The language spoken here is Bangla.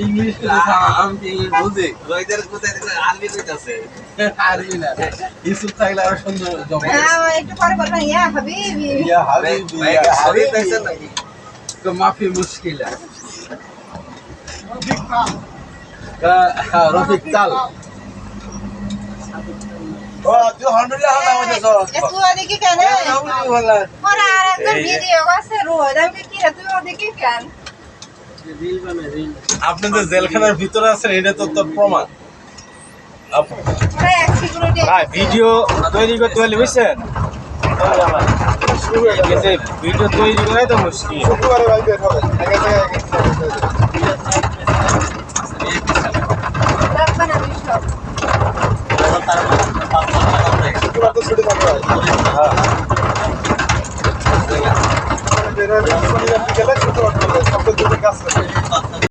ইংলিশ আমি কি ইংলিশ বুঝি রোহিতের কোথায় আরবি কইতাছে আরবি না ইউসুফ থাকলে আরো সুন্দর জমা একটু পরে বলবেন ইয়া হাবিবি ইয়া হাবিবি ভাই ইয়া সরি হাবিবি পাইছেন নাকি তো মাফি মুশকিল রফিক তাল ও তুই 100 টাকা আমাদের সব তুই ওদিকে কেন পরে আর একজন ভিডিও আছে রোজ আমি কি রে তুই ওদিকে কেন আপনি যে জেলখানার ভিতরে আছেন এটা তো তোর প্রমাণ ভাই এক সিকিউরিটি ভাই ভিডিও তৈরি করতে হলে বুঝছেন ভিডিও তৈরি করাই তো মুশকিল শুক্রবারে ভাই বের হবে